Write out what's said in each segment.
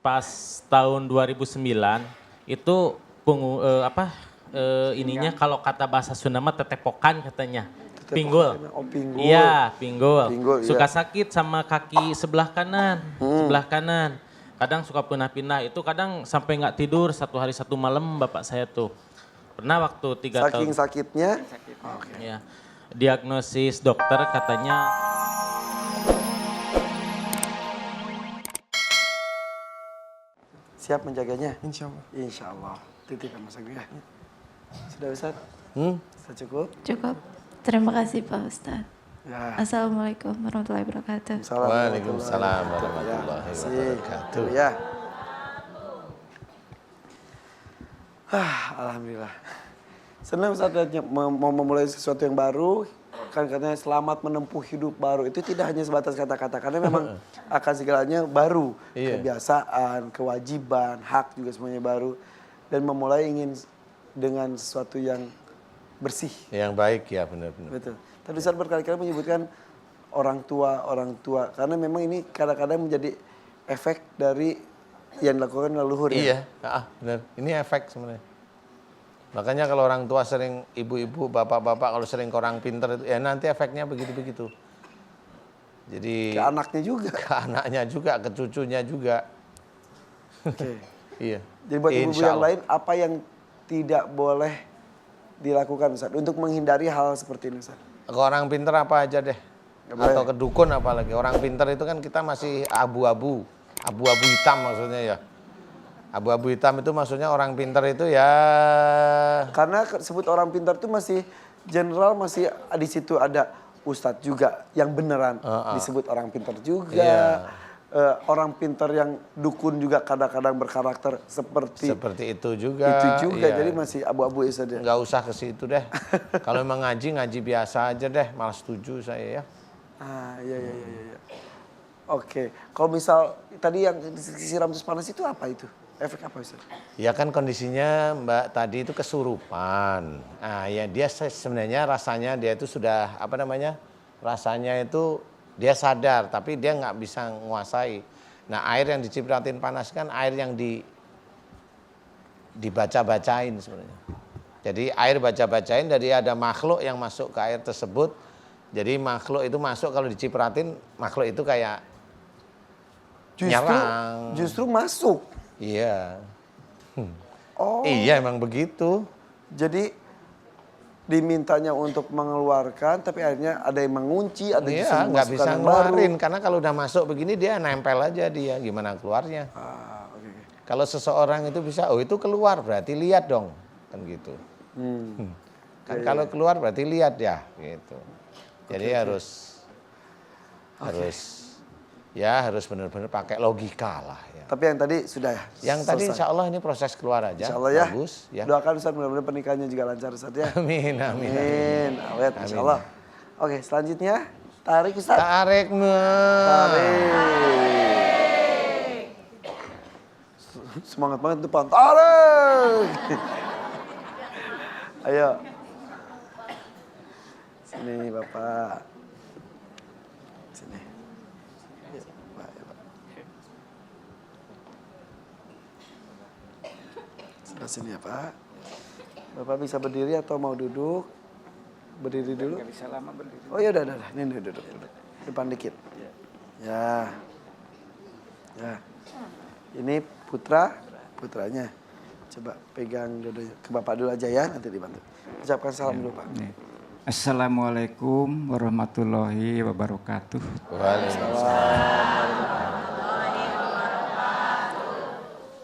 pas tahun 2009 itu ininya kalau kata bahasa Sunda mah tetepokan katanya. Pinggul. Oh, pinggul. Iya, pinggul. Pinggul, Suka iya. sakit sama kaki sebelah kanan, sebelah kanan. Kadang suka pindah-pindah, itu kadang sampai nggak tidur 1 hari 1 malam bapak saya tuh. Pernah waktu 3 tahun. Saking sakitnya. Ya, diagnosis dokter katanya Siap menjaganya? Insya Allah. Insya Allah. Titip sama saya. Sudah Ustaz? Sudah cukup? Cukup. Terima kasih Pak Ustadz. Ya. Assalamualaikum warahmatullahi wabarakatuh. Waalaikumsalam warahmatullahi wabarakatuh. Ya. Alhamdulillah. Senang Ustaz mau memulai sesuatu yang baru. Kan katanya selamat menempuh hidup baru. Itu tidak hanya sebatas kata-kata. Karena memang akan segalanya baru. Iya. Kebiasaan, kewajiban, hak juga semuanya baru. Dan memulai ingin dengan sesuatu yang bersih. Yang baik ya benar-benar. Betul. Tadi Ustaz berkali-kali menyebutkan orang tua. Karena memang ini kadang-kadang menjadi efek dari yang dilakukan leluhur ya. Iya, benar. Ini efek sebenarnya. Makanya kalau orang tua sering, ibu-ibu, bapak-bapak kalau sering ke orang pinter itu, ya nanti efeknya begitu-begitu. Jadi Ke anaknya juga. ke anaknya juga, ke cucunya juga. Oke. Iya. Jadi buat ibu-ibu Insya yang Allah. lain, apa yang tidak boleh dilakukan Ustaz untuk menghindari hal seperti ini Ustaz? Ke orang pinter apa aja deh. Nggak boleh. Atau ke dukun apalagi. Orang pinter itu kan kita masih abu-abu. Abu-abu hitam maksudnya ya. Abu-abu hitam itu maksudnya orang pinter itu ya. Karena sebut orang pintar itu masih general, masih di situ ada Ustadz juga yang beneran disebut orang pintar juga. Iya. Orang pintar yang dukun juga kadang-kadang berkarakter seperti Seperti itu juga. iya. Jadi Jadi masih abu-abu ya Ustadz ya. nggak usah ke situ deh. Kalau emang ngaji biasa aja deh. Malah setuju saya ya. Iya. Oke, kalau misal tadi yang disiram terus panas itu apa itu? Efek apa Ustaz? Ya kan kondisinya Mbak tadi itu kesurupan. Nah ya dia sebenarnya rasanya dia itu sudah rasanya itu dia sadar tapi dia nggak bisa menguasai. Nah air yang dicipratin panas kan air yang dibaca-bacain sebenarnya. Jadi air baca-bacain dari ada makhluk yang masuk ke air tersebut. Jadi makhluk itu masuk kalau dicipratin makhluk itu kayak nyerang. Justru masuk. Iya. Oh. Iya emang begitu. Jadi dimintanya untuk mengeluarkan, tapi akhirnya ada yang mengunci, ada Iya justru nggak bisa yang ngeluarin baru. karena kalau udah masuk begini dia nempel aja dia gimana keluarnya. Oke. Kalau seseorang itu bisa itu keluar berarti lihat dong kan gitu. Kan kalau keluar berarti lihat ya gitu. Jadi harus benar-benar pakai logika lah ya. Tapi yang tadi sudah ya? Yang tadi selesai. insya Allah ini proses keluar aja. Insya Allah ya. Bagus ya. Doakan Ustaz mudah-mudahan pernikahannya juga lancar Ustaz ya. Amin. Awet insya Allah. Oke, selanjutnya tarik Ustaz. Tarik Tarik. Semangat banget depan. Tarik. Ayo. Sini Bapak. Sini. Ya, Pak. Sebelah sini ya Pak. Bapak bisa berdiri atau mau duduk? Berdiri dulu. Nggak bisa lama berdiri. Oh ya udah. Ini duduk. Depan dikit. Ya. Ini putranya. Coba pegang dua-duanya. Ke Bapak dulu aja ya, nanti dibantu. Ucapkan salam dulu Pak. Assalamualaikum warahmatullahi wabarakatuh.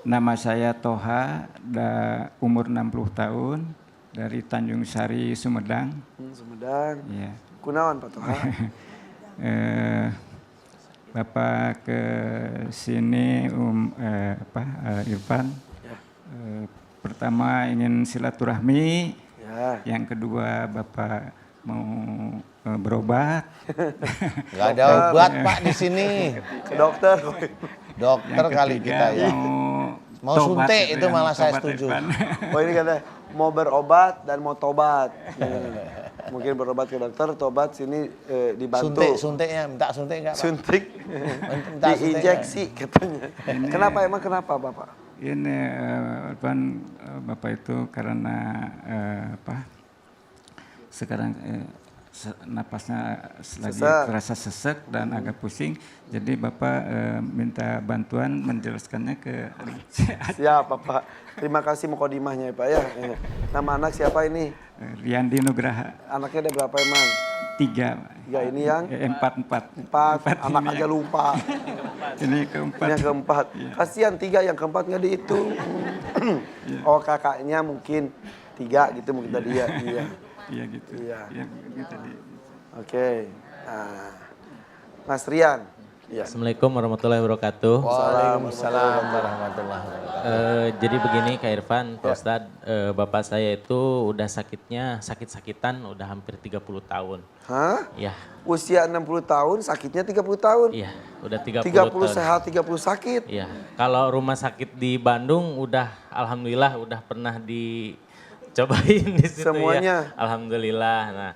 Nama saya Toha, umur 60 tahun, dari Tanjung Sari, Sumedang. Sumedang. Ya. Kunaon Pak Toha? Bapak ke sini Irfan. Ya. Pertama ingin silaturahmi. Ya. Yang kedua Bapak mau berobat. Nggak ada obat Pak di sini. Ke dokter. Dokter Yang kali ketiga kita ya. Mau tobat suntik gitu itu ya, malah saya tobat setuju. Irfan. Oh ini katanya mau berobat dan mau tobat. Mungkin berobat ke dokter, tobat sini dibantu. Suntiknya, minta suntik enggak, Pak? Suntik, Minta suntik diinjeksi katanya. Kenapa emang kenapa Bapak? Ini Bapak itu karena sekarang napasnya lagi Sesek. terasa sesek dan agak pusing, jadi Bapak minta bantuan menjelaskannya ke anak saya. Siap Bapak. Terima kasih mukodimahnya ya Pak ya. Nama anak siapa ini? Riandi Nugraha, Anaknya ada berapa emang? 3. Ya ini yang 4. empat. Anak ini aja lupa. Ini Ini keempat. yang keempat. Kasihan 3, yang keempat nggak dihitung. Oh kakaknya mungkin 3 gitu mungkin tadi ya. Iya. Iya gitu. Iya. Iya gitu. Oke. Nah, Mas Rian. Iya. Assalamualaikum warahmatullahi wabarakatuh. Waalaikumsalam warahmatullahi wabarakatuh. Jadi begini Kak Irfan, Pak Ustadz, bapak saya itu udah sakit-sakitan udah hampir 30 tahun. Hah? Ya, Usia 60 tahun, sakitnya 30 tahun. iya, udah 30 30 tahun. sehat, 30 sakit. Iya, kalau rumah sakit di Bandung udah alhamdulillah udah pernah dicobain di situ Semuanya. ya. Alhamdulillah. Nah,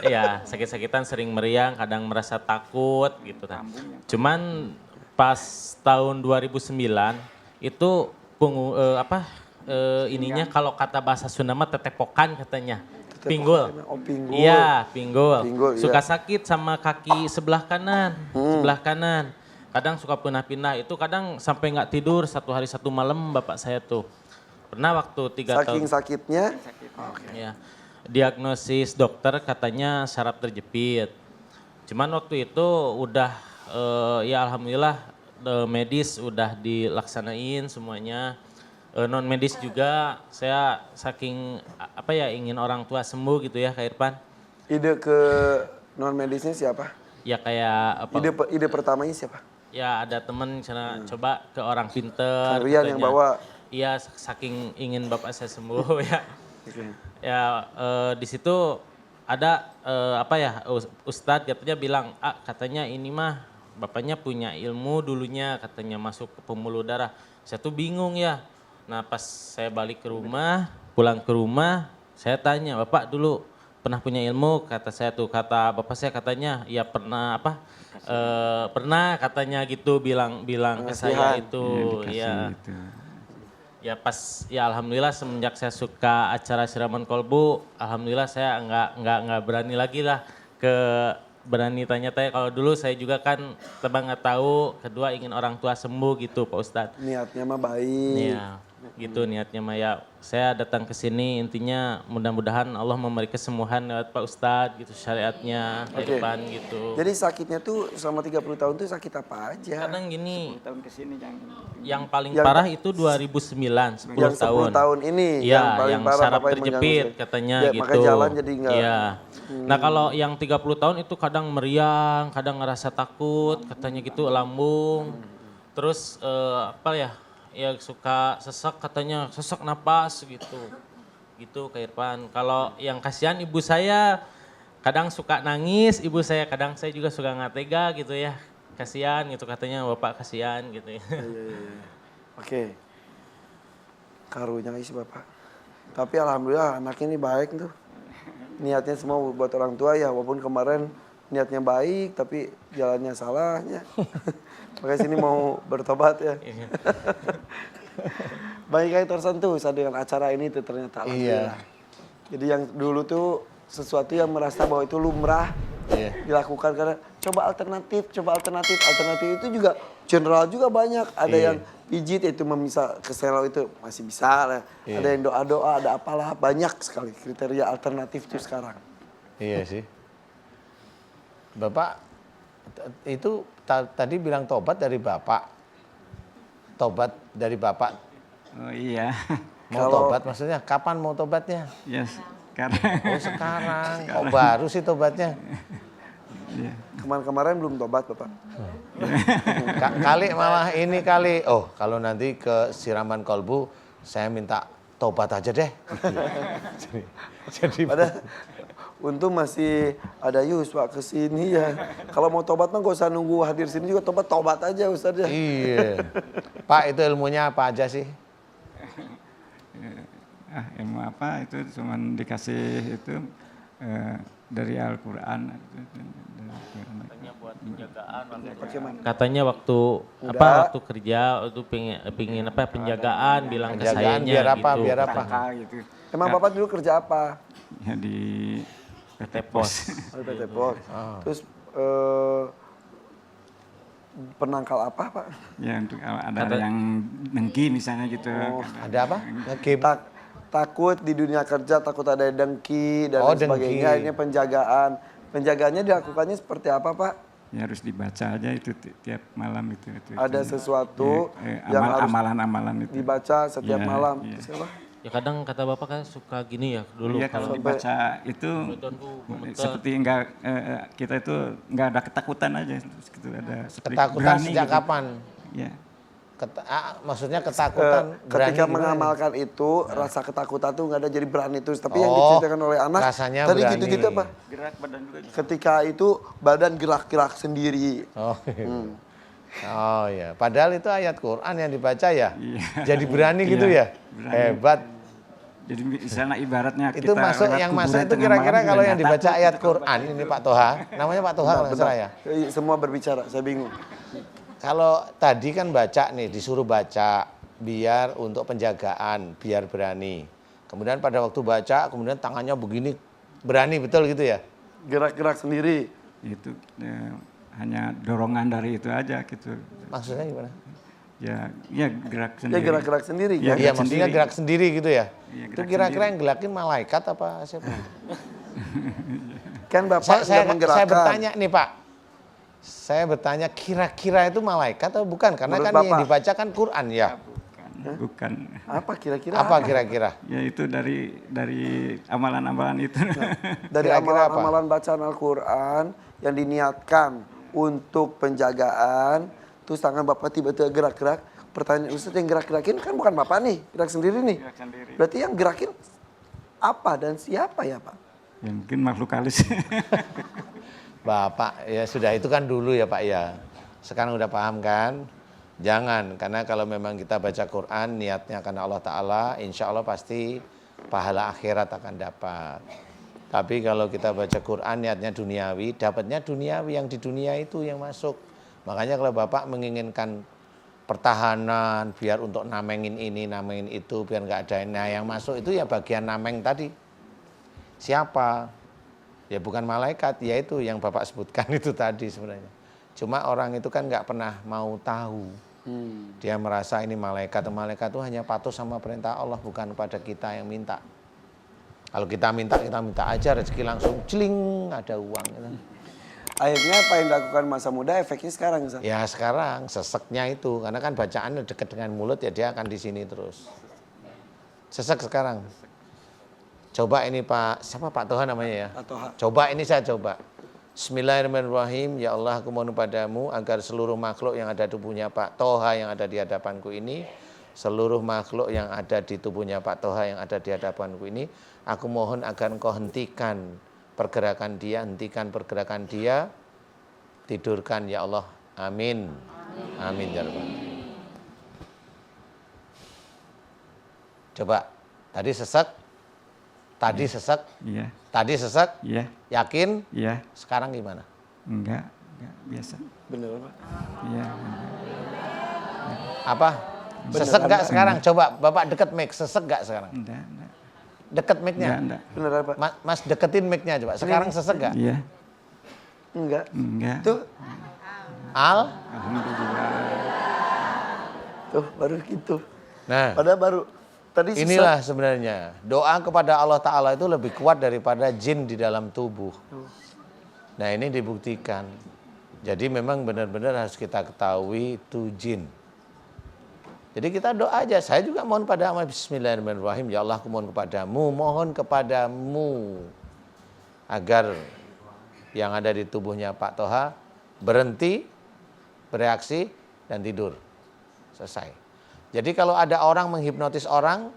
ya sakit-sakitan sering meriang, kadang merasa takut gitu kan. Cuman pas tahun 2009 itu ininya kalau kata bahasa Sunda mah tetepokan katanya. Pinggul. Oh, pinggul. Iya, pinggul. Pinggul, Suka iya. sakit sama kaki sebelah kanan, sebelah kanan. Kadang suka pindah-pindah, itu kadang sampai nggak tidur 1 hari 1 malam bapak saya tuh. Pernah waktu 3 tahun. Saking sakitnya. Ya. Diagnosis dokter katanya saraf terjepit. Cuman waktu itu udah ya alhamdulillah medis udah dilaksanain semuanya. Non medis juga saya saking ingin orang tua sembuh gitu ya Kak Irfan. Ide ke non medisnya siapa? Ya kayak Ide pertamanya siapa? ya ada temen sana coba ke orang pinter. Rian yang katanya. bawa. Iya saking ingin bapak saya sembuh ya. Oke. Ya di situ ada Ustadz katanya bilang, katanya ini mah bapaknya punya ilmu dulunya katanya masuk ke pembuluh darah. Saya tuh bingung ya. Nah pas saya balik ke rumah, pulang ke rumah, saya tanya, Bapak dulu pernah punya ilmu? Kata saya tuh, kata bapak saya katanya, ya pernah pernah katanya gitu bilang ke saya itu. Ya. Gitu. Ya pas ya alhamdulillah semenjak saya suka acara siraman kolbu, alhamdulillah saya nggak berani lagi lah berani tanya-tanya. Kalau dulu saya juga kan tebang nggak tahu, kedua ingin orang tua sembuh gitu Pak Ustadz. Niatnya mah baik. Iya gitu niatnya mah ya. Saya datang ke sini intinya mudah-mudahan Allah memberi kesembuhan lewat Pak Ustadz gitu syariatnya ke Oke. depan gitu. Jadi sakitnya tuh selama 30 tahun tuh sakit apa aja? Kadang gini, Tahun kesini jangan. yang paling Yang- parah itu 2009, 10 Yang 10 tahun. tahun ini Iya, paling yang parah saraf Bapak yang terjepit mengganggu saya. katanya Ya, gitu. Maka jalan jadi enggak. Iya. Nah kalau yang 30 tahun itu kadang meriang, kadang ngerasa takut, katanya gitu lambung. Terus ya suka sesek katanya, sesek napas gitu. Gitu Kak Irfan. Kalau yang kasihan ibu saya kadang suka nangis, ibu saya kadang saya juga suka nggak tega gitu ya. Kasihan gitu katanya, Bapak kasihan gitu ya. Oke. Karunya isi Bapak. Tapi alhamdulillah anaknya ini baik tuh. Niatnya semua buat orang tua ya, walaupun kemarin niatnya baik tapi jalannya salahnya. Makanya sini mau bertobat ya. Banyak yang tersentuh saat dengan acara ini tuh ternyata alhamdulillah. Jadi yang dulu tuh sesuatu yang merasa bahwa itu lumrah dilakukan karena coba alternatif itu juga general juga banyak. Ada yang pijit itu memisah keselo itu masih bisa lah. Ada yang doa-doa, ada apalah banyak sekali kriteria alternatif tuh sekarang. Iya sih. Bapak itu tadi bilang tobat dari Bapak. Tobat dari Bapak. Oh iya. Mau tobat maksudnya kapan mau tobatnya? Ya sekarang. Oh sekarang. Oh baru sih tobatnya. Kemarin-kemarin belum tobat Bapak. Kali malah ini kali. Oh kalau nanti ke siraman kolbu saya minta tobat aja deh. Jadi Padahal untung masih ada Yus Pak kesini ya. Kalau mau tobat mah gak usah nunggu hadir sini juga tobat aja Ustaz ya. iya. Pak itu ilmunya apa aja sih? ilmu apa itu cuman dikasih itu dari Al-Quran. Katanya buat penjagaan Bagaimana? katanya waktu waktu kerja itu pingin penjagaan bilang ke Penjagaan sayanya biar apa, gitu. biar apa? Gitu. Emang Bapak dulu kerja apa? Ya di PT Pos. Oh, di PT Pos. Terus penangkal apa, Pak? Ya untuk kalau ada yang dengki misalnya gitu. Ada apa? Ngegame. Takut di dunia kerja, takut ada dengki dan Oh, lain sebagainya. dengki. Ini penjagaan. Penjagaannya dilakukannya seperti apa, Pak? Ya harus dibaca aja itu tiap malam itu. Ada sesuatu yang harus amalan-amalan itu. dibaca setiap Iya, malam. iya. Terus apa? Ya kadang kata Bapak kan suka gini ya dulu Iya kalau dibaca itu seperti kita itu nggak ada ketakutan aja, terus gitu ada seperti Ketakutan berani sejak gitu. kapan? Ya. Maksudnya ketakutan berani Ketika gimana? mengamalkan itu, rasa ketakutan tuh nggak ada jadi berani terus. Tapi yang Oh, diceritakan oleh anak, rasanya tadi berani. gitu-gitu apa? Gerak badan juga. Ketika itu badan gerak-gerak sendiri. Oh, oh ya, padahal itu ayat Quran yang dibaca ya. Iya. Jadi berani gitu Iya, ya. berani. Hebat. Jadi misalnya ibaratnya Itu kita masuk lewat yang kuburan masuk itu tengah kira-kira malam kalau juga yang nggak dibaca takut. ayat Quran ini Pak Toha. Namanya Pak Toha kalau nggak salah ya. Semua berbicara, saya bingung. Kalau tadi kan baca nih, disuruh baca biar untuk penjagaan, biar berani. Kemudian pada waktu baca, kemudian tangannya begini, berani betul gitu ya? Gerak-gerak sendiri. Itu hanya dorongan dari itu aja gitu. Maksudnya gimana? Ya gerak Ya sendiri. gerak-gerak sendiri. Iya, kan? Iya, gerak maksudnya sendiri. gerak sendiri gitu ya? Iya, Itu gerak kira-kira yang gerakin malaikat apa siapa? Kan Bapak Saya sudah menggerakkan. bertanya nih Pak. Saya bertanya kira-kira itu malaikat atau bukan? Karena Menurut kan yang Bapak. dibaca kan Quran ya. Bukan. Apa kira-kira? Apa kira-kira? Ya itu dari amalan-amalan itu. Dari Kira-kira apa? amalan-amalan bacaan Al-Quran yang diniatkan untuk penjagaan, terus tangan Bapak tiba-tiba gerak-gerak. Pertanyaan Ustadz, yang gerak-gerakin kan bukan Bapak nih, gerak sendiri nih. Gerak sendiri. Berarti yang gerakin apa dan siapa ya Pak? Ya mungkin makhluk halus. Bapak, ya sudah itu kan dulu ya Pak ya. Sekarang udah paham kan? Jangan, karena kalau memang kita baca Quran niatnya karena Allah Ta'ala, insya Allah pasti pahala akhirat akan dapat. Tapi kalau kita baca Quran niatnya duniawi, dapatnya duniawi, yang di dunia itu yang masuk. Makanya kalau Bapak menginginkan pertahanan, biar untuk namengin ini, namengin itu, biar nggak ada yang masuk, itu ya bagian nameng tadi. Siapa? Ya bukan malaikat, yaitu yang Bapak sebutkan itu tadi sebenarnya. Cuma orang itu kan nggak pernah mau tahu. Dia merasa ini malaikat itu hanya patuh sama perintah Allah, bukan pada kita yang minta. Kalau kita minta aja rezeki langsung celing, ada uang. Gitu. Akhirnya apa yang dilakukan masa muda efeknya sekarang Ustadz? Ya sekarang seseknya itu, karena kan bacaannya dekat dengan mulut ya dia akan di sini terus. Sesek sekarang. Coba ini Pak, siapa Pak Toha namanya ya? Pak Toha. Coba ini saya coba. Bismillahirrahmanirrahim. Ya Allah, aku mohon padamu agar seluruh makhluk yang ada di tubuhnya Pak Toha yang ada di hadapanku ini, seluruh makhluk yang ada di tubuhnya Pak Toha yang ada di hadapanku ini, aku mohon agar engkau hentikan pergerakan dia, hentikan pergerakan dia, tidurkan ya Allah. Amin. Amin ya Rabbal. Coba, tadi sesek, Iya, tadi sesek, iya, yakin, iya. sekarang gimana? Enggak biasa. Bener Pak? Iya. Apa? Sesek nggak sekarang? Coba Bapak deket mic, sesek nggak sekarang? Enggak. Deket mic-nya? Enggak. Bener Pak? Mas deketin mic-nya coba. Sekarang sesek nggak? Iya, Enggak. enggak. Tuh, Alhamdulillah. tuh baru gitu. Nah, Padahal baru tadi susah. inilah sebenarnya. Doa kepada Allah Ta'ala itu lebih kuat daripada jin di dalam tubuh. Nah ini dibuktikan. Jadi memang benar-benar harus kita ketahui itu jin. Jadi kita doa aja. Saya juga mohon pada Allah, Bismillahirrahmanirrahim. Ya Allah, aku mohon kepadamu agar yang ada di tubuhnya Pak Toha berhenti, bereaksi, dan tidur. Selesai. Jadi kalau ada orang menghipnotis orang,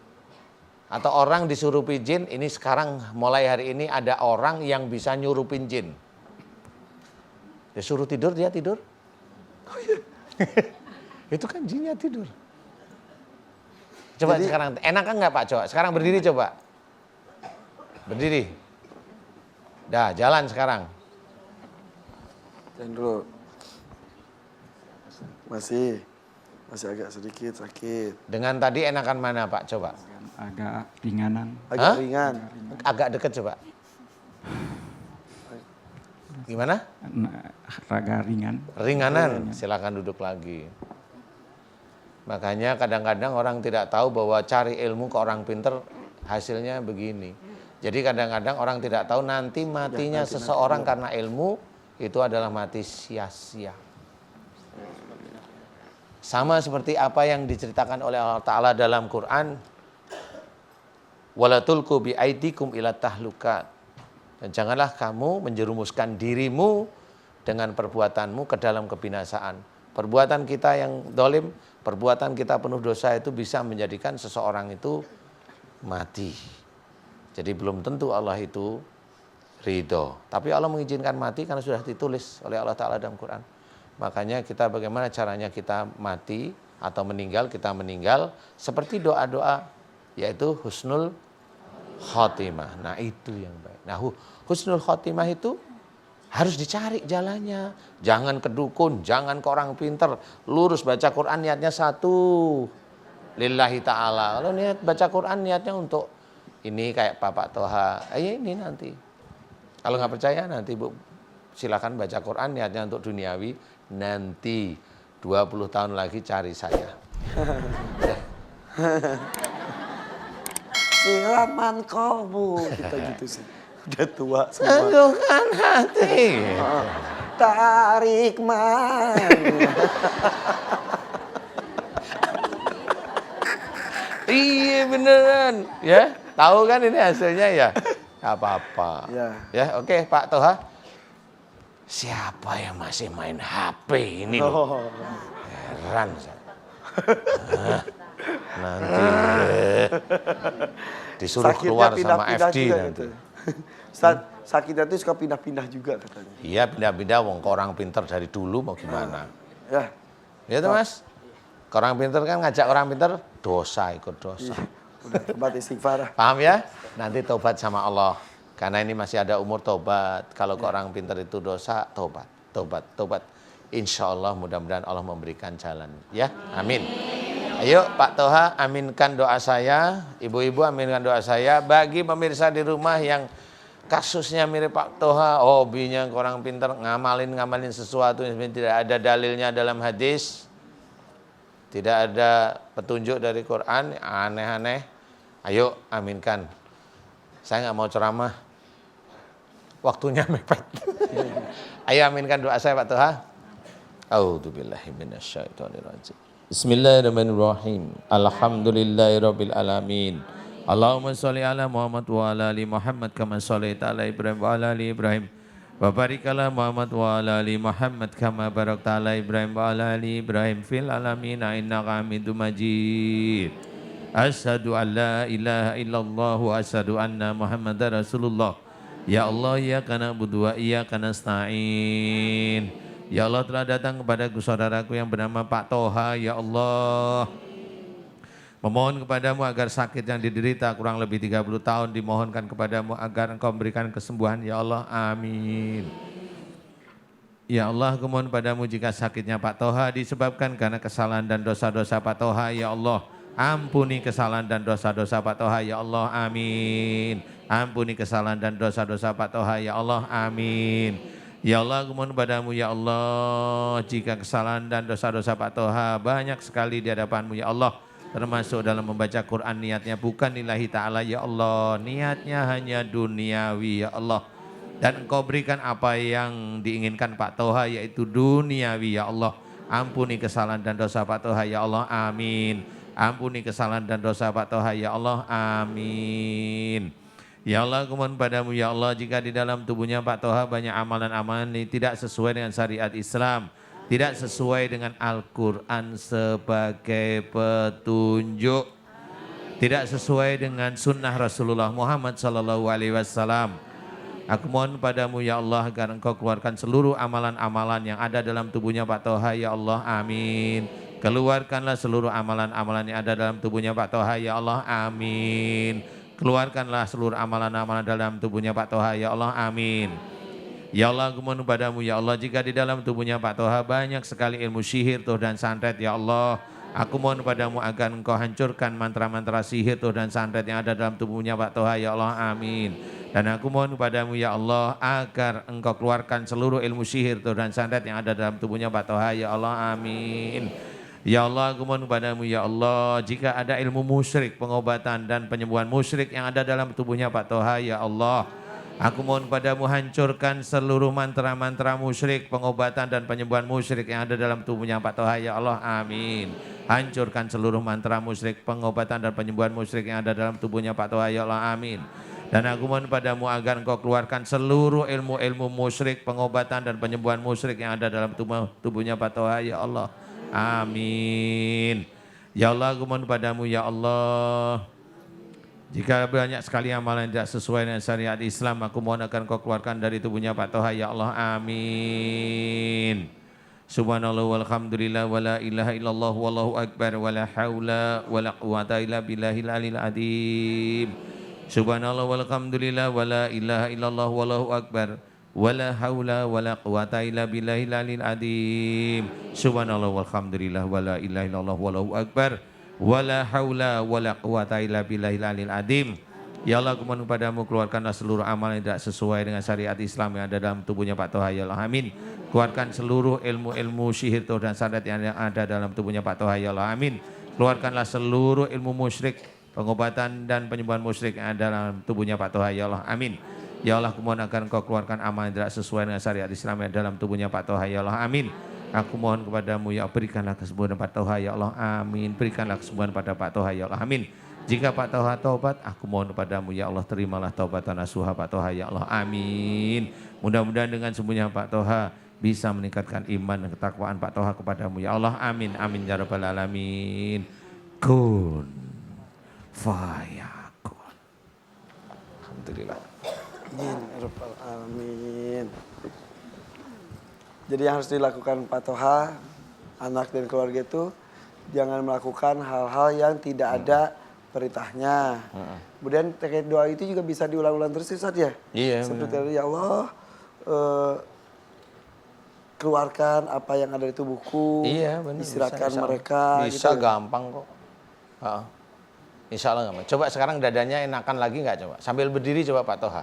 atau orang disurupi jin, ini sekarang mulai hari ini ada orang yang bisa nyurupin jin. Dia suruh tidur, dia tidur. Oh iya. Itu kan jinnya tidur. Coba Jadi- sekarang, enak kan nggak Pak coba? Sekarang berdiri coba. Berdiri. Dah, jalan sekarang. Jangan dulu. Masih agak sedikit sakit. Dengan tadi enakan mana Pak coba? Agak ringanan. Agak Hah? ringan. Agak deket coba. Gimana? Raga ringan. Ringanan, silakan duduk lagi. Makanya kadang-kadang orang tidak tahu bahwa cari ilmu ke orang pinter hasilnya begini. Jadi kadang-kadang orang tidak tahu nanti matinya seseorang karena ilmu itu adalah mati sia-sia. Sama seperti apa yang diceritakan oleh Allah Ta'ala dalam Quran. Wala tulqu bi aidikum ila tahlukat. Dan janganlah kamu menjerumuskan dirimu dengan perbuatanmu ke dalam kebinasaan. Perbuatan kita yang dolim, perbuatan kita penuh dosa itu bisa menjadikan seseorang itu mati. Jadi belum tentu Allah itu ridho. Tapi Allah mengizinkan mati karena sudah ditulis oleh Allah Ta'ala dalam Quran. Makanya kita bagaimana caranya kita mati atau meninggal, kita meninggal seperti doa-doa yaitu husnul khotimah. Nah itu yang baik. Nah husnul khotimah itu harus dicari jalannya. Jangan ke dukun, jangan ke orang pinter. Lurus baca Quran niatnya satu. Lillahi ta'ala. Kalau niat baca Quran niatnya untuk ini kayak Bapak Toha. Ini nanti. Kalau nggak percaya nanti Bu silakan baca Quran niatnya untuk duniawi. Nanti 20 tahun lagi cari saya. Silaman kamu. Kita gitu sih. Udah tua semua. Teguhkan hati. Tarik man. Iya beneran. Ya, tahu kan ini hasilnya ya? Gak apa-apa. Ya. Ya, oke Pak Toha. Siapa yang masih main HP ini loh? Oh. Heran saya. Nanti disuruh keluar sama FD juga nanti. gitu. Sakitnya itu suka pindah-pindah juga katanya. Iya pindah-pindah wong ke orang pinter dari dulu mau gimana. Ya. Ya tuh Mas. Ke orang pinter kan ngajak orang pinter dosa ikut dosa. Udah tobat istighfar. Paham ya? Nanti tobat sama Allah. Karena ini masih ada umur tobat. Kalau ke orang pinter itu dosa, tobat. Insya Allah mudah-mudahan Allah memberikan jalan. Ya, amin. Ayo Pak Toha aminkan doa saya. Ibu-ibu aminkan doa saya. Bagi pemirsa di rumah yang kasusnya mirip Pak Toha. Hobinya ke orang pinter ngamalin sesuatu yang tidak ada dalilnya dalam hadis. Tidak ada petunjuk dari Quran. Aneh-aneh. Ayo aminkan. Saya nggak mau ceramah. Waktunya mepet. Ayo aminkan doa saya Pak Toha. A'udzubillahi minasyaitonirrajim. Bismillahirrahmanirrahim. Alhamdulillahirabbil alamin. Allahumma shalli ala Muhammad wa ala ali Muhammad kama shallaita ala Ibrahim wa ala ali Ibrahim. Wa barik ala Muhammad wa ala ali Muhammad kama barakta ala Ibrahim wa ala ali Ibrahim fil alamin innaka Hamidum Majid. Asyhadu an la ilaha illallah wa asyhadu anna Muhammadar Rasulullah. Ya Allah, iyyaka na'budu wa iyyaka nasta'in. Ya Allah telah datang kepadaku saudaraku yang bernama Pak Toha, ya Allah. Memohon kepadamu agar sakit yang diderita kurang lebih 30 tahun dimohonkan kepadamu agar engkau memberikan kesembuhan, ya Allah, amin. Ya Allah, kumohon padamu jika sakitnya Pak Toha disebabkan karena kesalahan dan dosa-dosa Pak Toha, ya Allah. Ampuni kesalahan dan dosa-dosa Pak Toha, ya Allah, amin. Ampuni kesalahan dan dosa-dosa Pak Toha, ya Allah, amin. Ya Allah, kumohon padamu, ya Allah, jika kesalahan dan dosa-dosa Pak Toha banyak sekali di hadapanmu, ya Allah. Termasuk dalam membaca Quran niatnya bukan lillahi ta'ala, ya Allah. Niatnya hanya duniawi, ya Allah. Dan engkau berikan apa yang diinginkan Pak Toha yaitu duniawi, ya Allah. Ampuni kesalahan dan dosa Pak Toha, ya Allah, amin. Ampuni kesalahan dan dosa Pak Toha, ya Allah, amin. Ya Allah, kumohon padamu, ya Allah, jika di dalam tubuhnya Pak Toha banyak amalan-amalan yang tidak sesuai dengan syariat Islam, tidak sesuai dengan Al-Quran sebagai petunjuk, tidak sesuai dengan sunnah Rasulullah Muhammad SAW. Aku mohon padamu, ya Allah, agar engkau keluarkan seluruh amalan-amalan yang ada dalam tubuhnya Pak Toha, ya Allah, amin. Keluarkanlah seluruh amalan-amalan yang ada dalam tubuhnya Pak Toha, ya Allah, amin. Keluarkanlah seluruh amalan-amalan dalam tubuhnya Pak Toha, ya Allah, amin. Ya Allah, aku mohon padamu, ya Allah, jika di dalam tubuhnya Pak Toha banyak sekali ilmu sihir tuh dan santet, ya Allah, aku mohon padamu agar engkau hancurkan mantra-mantra sihir tuh dan santet yang ada dalam tubuhnya Pak Toha, ya Allah, amin. Dan aku mohon padamu, ya Allah, agar engkau keluarkan seluruh ilmu sihir tuh dan santet yang ada dalam tubuhnya Pak Toha, ya Allah, amin. Ya Allah, aku mohon padamu, ya Allah, jika ada ilmu musyrik, pengobatan dan penyembuhan musyrik yang ada dalam tubuhnya Pak Toha, ya Allah, aku mohon padamu hancurkan seluruh mantra-mantra musyrik, pengobatan dan penyembuhan musyrik yang ada dalam tubuhnya Pak Toha, ya Allah, amin. Hancurkan seluruh mantra musyrik, pengobatan dan penyembuhan musyrik yang ada dalam tubuhnya Pak Toha, ya Allah, amin. Dan aku mohon padamu agar engkau keluarkan seluruh ilmu-ilmu musyrik, pengobatan dan penyembuhan musyrik yang ada dalam tubuhnya Pak Toha, ya Allah, amin. Ya Allah, aku mohon padamu, ya Allah, jika banyak sekali amalan yang tidak sesuai dengan syariat Islam, aku mohon akan kau keluarkan dari tubuhnya Pak Toha, ya Allah, amin. Subhanallah walhamdulillah wa la ilaha illallah wallahu akbar wa la hawla wa la quwata illa billahil alil adim. Subhanallah walhamdulillah wa la ilaha illallah wallahu akbar wala haula wala quwata illa billahil alil adim. Subhanallah walhamdulillah wala ilaha illallah wallahu akbar wala haula wala quwata illa billahil alil adim. Ya Allah, aku mohon padamu keluarkanlah seluruh amal yang tidak sesuai dengan syariat Islam yang ada dalam tubuhnya Pak Toha, ya Allah, amin. Keluarkan seluruh ilmu-ilmu sihir dan santet yang ada dalam tubuhnya Pak Toha, ya Allah, amin. Keluarkanlah seluruh ilmu musyrik, pengobatan dan penyembuhan musyrik yang ada dalam tubuhnya Pak Toha, ya Allah, amin. Ya Allah, aku mohon agar engkau keluarkan amal yang tidak sesuai dengan syariat Islam yang dalam tubuhnya Pak Toha, ya Allah, amin. Aku mohon kepadamu, ya berikanlah kesembuhan Pak Toha, ya Allah, amin. Berikanlah kesembuhan pada Pak Toha, ya Allah, amin. Jika Pak Toha taubat, aku mohon kepadamu, ya Allah, terimalah taubat nasuha Pak Toha, ya Allah, amin. Mudah-mudahan dengan sembuhnya Pak Toha bisa meningkatkan iman dan ketakwaan Pak Toha kepadamu, ya Allah, amin, amin, ya rabbal alamin. Kun fayakun. Alhamdulillah. Amin, ya rabbal alamin. Jadi yang harus dilakukan Pak Toha, anak dan keluarga itu jangan melakukan hal-hal yang tidak ada perintahnya. Kemudian terkait doa itu juga bisa diulang-ulang terus Ustaz ya? Iya. Seperti tadi, ya Allah, keluarkan apa yang ada di tubuhku, Iya, benar. istirahatkan Bisa. mereka. Bisa gitu. gampang kok. Insya Allah gampang. Coba sekarang dadanya enakan lagi nggak coba? Sambil berdiri coba Pak Toha.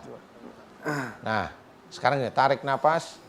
Nah, sekarang ya tarik nafas.